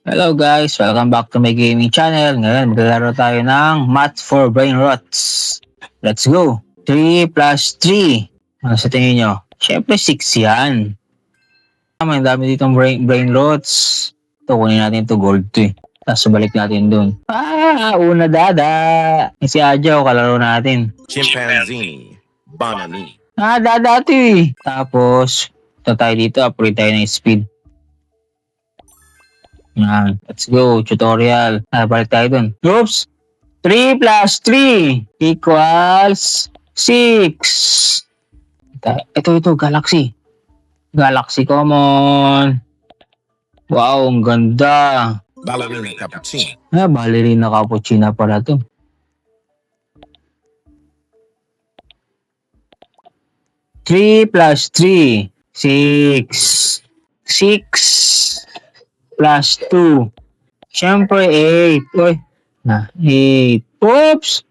Hello guys, welcome back to my gaming channel. Ngayon, maglalaro tayo ng Math for Brain Rots. Let's go! 3 plus 3. Ano sa tingin nyo? Siyempre 6 yan. May dami ditong brain rots. Ito, kunin natin ito gold to eh. Tapos balik natin dun. Una dada! Si Adjo, kalaro natin. Chimpanzee, banani. Dada ito eh. Tapos, ito tayo dito, upgrade tayo ng speed. Yan. Let's go. Tutorial. Balik tayo dun. Oops. 3 plus 3 equals 6. Ito. Galaxy. Galaxy common. Wow, ang ganda. Ballerina cappuccino. Ballerina cappuccino pala to. Three plus 3. 6. 6. Plus 2. Siyempre, 8. Uy. 8. Oops!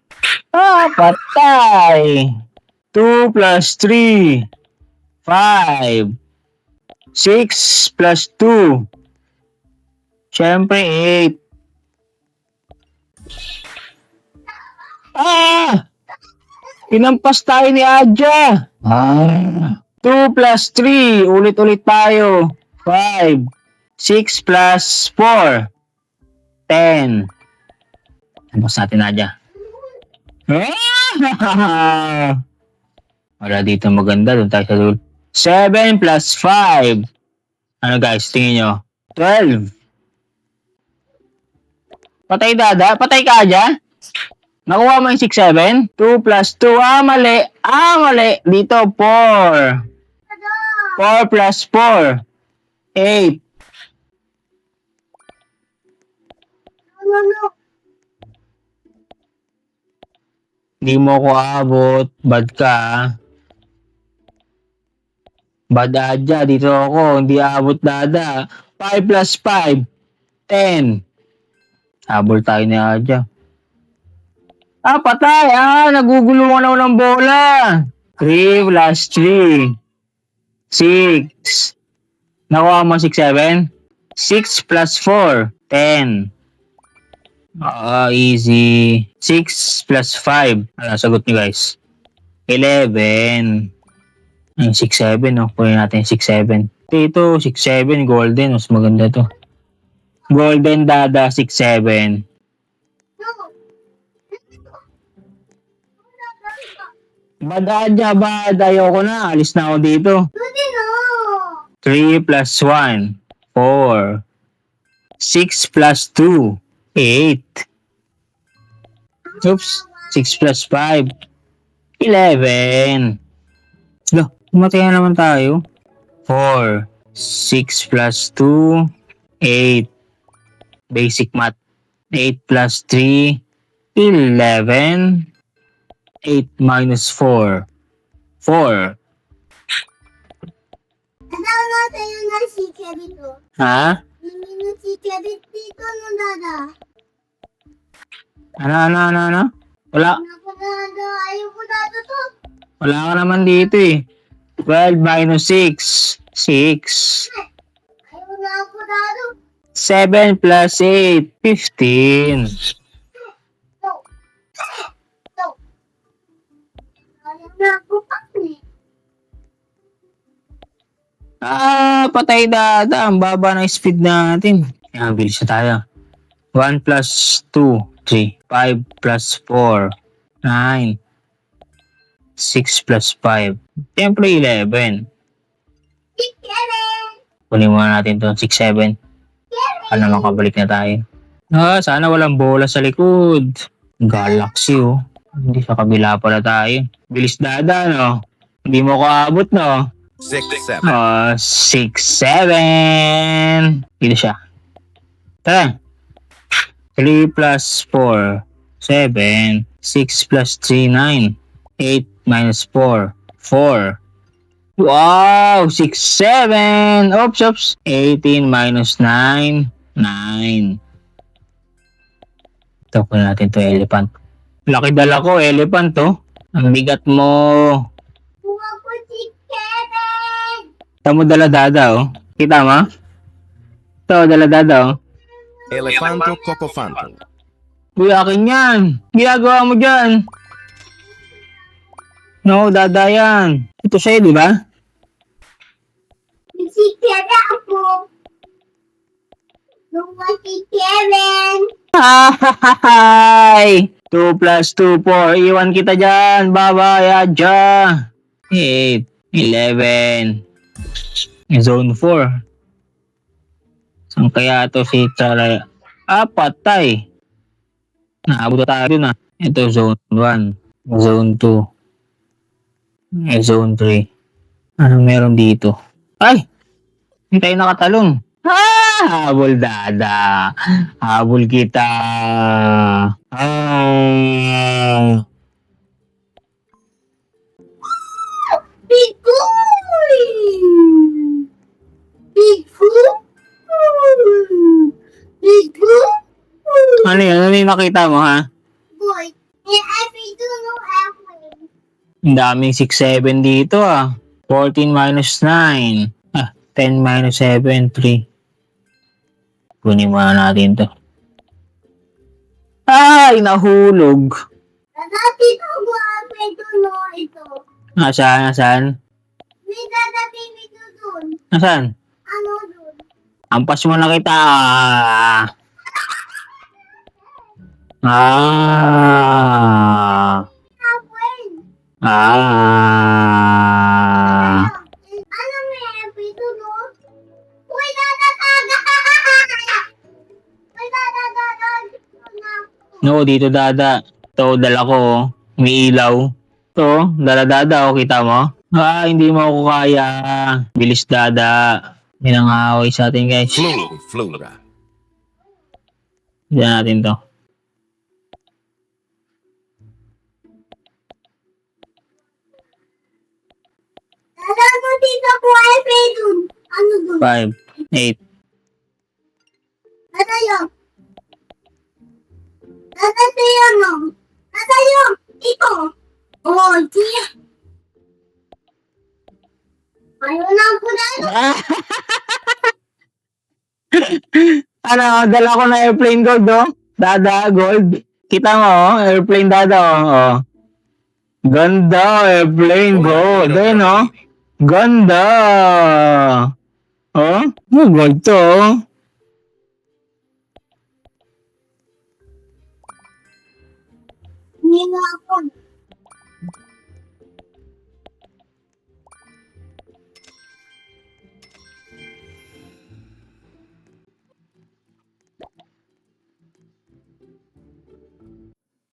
Patay! 2 plus 3. 5. 6 plus 2. Siyempre, 8. Pinampas tayo ni Adja. 2 plus 3. Ulit-ulit tayo. 5. 6 plus 4. 10. Tapos natin Adja. Wala dito maganda. Doon tayo sa dulo. 7 plus 5. Ano guys, tingin nyo? 12. Patay dada? Patay ka Adja? Nakuha mo yung 6, 7? 2 plus 2. Mali. Mali. Dito, 4. 4 plus 4. 8. Hindi mo ko abot. Bad ka. Bad Adja. Dito ako. Hindi abot dada. 5 plus 5. 10. Habol tayo ni Adja. Patay. Nagugulungan ako ng bola. 3 plus 3. 6. Nakuha mo 6, 7? 6 plus 4. 10. Easy. 6 plus 5. Ano sagot nyo guys? 11. 6, 7. Kunin natin 6, 7. Ito, 6, 7. Golden. Mas maganda to. Golden dada, 6, 7. Bad Adja, bad. Ayoko na. Alis na ako dito. 3 plus 1. 4. 6 plus 2. 8. Oops. 6 plus 5. 11. Umatay na naman tayo. 4. 6 plus 2. 8. Basic math. 8 plus 3. 11. 8 minus 4. 4. Ano natin yung nasika dito? Ha? Yung nasika dito no dada. Ano? Wala. Ayaw ko dada to. Wala ka naman dito eh. 12 minus 6. 6. Ayaw na ako dada. 7 plus 8. 15. Ayaw na ako pati. Patay dada. Ang baba ng speed natin. Bilis na tayo. 1 plus 2. 3. 5 plus 4. 9. 6 plus 5. Siyempre 11. Kunin muna natin itong 6, 7. Ano makabalik na tayo. Sana walang bola sa likod. Galaxy Hindi sa kabila pala tayo. Bilis dada no. Hindi mo ko abot no. 6, 7. 6, 7. Dito siya. Tara. 3 plus 4. 7. 6 plus 3, 9. 8 minus 4. 4. Wow! 6, 7. Oops. 18 minus 9. 9. Ito po natin to elephant. Laki dala ko, elephant to. Ang bigat mo. Buwa ko si Kevin. Ito mo dala dada Kita mo? Ito, dala dada Elefanto Cocofanto. Uy, akin yan. Ginagawa mo dyan. No, dada yan. Ito sa'yo, di ba? Si Kevin ako. Nung si Kevin. Hi! 2 plus 2, 4. Iwan kita dyan. Bye-bye, Adja. 8, 11. Zone 4. Saan kaya to si Tara? Patay. Naabot na tayo dun ah. Ito, zone 1. Zone 2. Zone 3. Anong meron dito? Ay! Hindi tayo nakatalon. Habol dada. Habol kita. Big boy. Big boy. Big boy. Ano yun? Ano yung nakita mo ha? Boy. And I don't know halfway. Ang daming 6-7 dito ah. 14 minus 9. 10 minus 7, 3. Kunin muna natin to. Ay, nahulog. Dadating ako halfway doon no, ito. Nasaan? Nasaan? May dadating ito doon. Nasaan? Ano doon? Ampas mo na kita. Halfway. Ano may halfway doon no? Uy, dadataga! Uy, dadataga! No, dito dada. Ito, dala ko. Oh. May ilaw. Ito, dala-dada. Oh, kita mo? Hindi mo ako kaya. Bilis dada. May nangaway sa atin, guys. Flora. Diyan natin to. Dadataga dito po halfway doon. Ano doon? 5, 8. Natayo. Natayo no. Natayo. Ito. Oh, di. Ayaw na po na. Ano, dala ko na airplane gold, oh. Dada, gold. Kita mo, oh. Airplane dada, oh. Ganda, airplane gold. Ayun, oh. Ganda. Oh, gold to, oh. Hindi na ako.